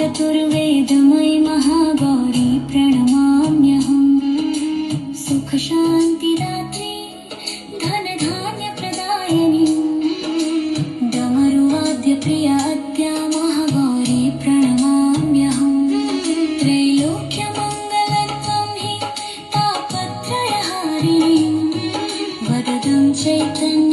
चतुर्वेदमयी महागौरी प्रणमाम्यहम्। सुखशान्तिदात्री धनधान्यप्रदायिनी डमरुवाद्यप्रिया अद्या महागौरी प्रणमाम्यहम्। त्रैलोक्यमङ्गलत्वं हि तापत्रयहारिणी वदतं चैतन्य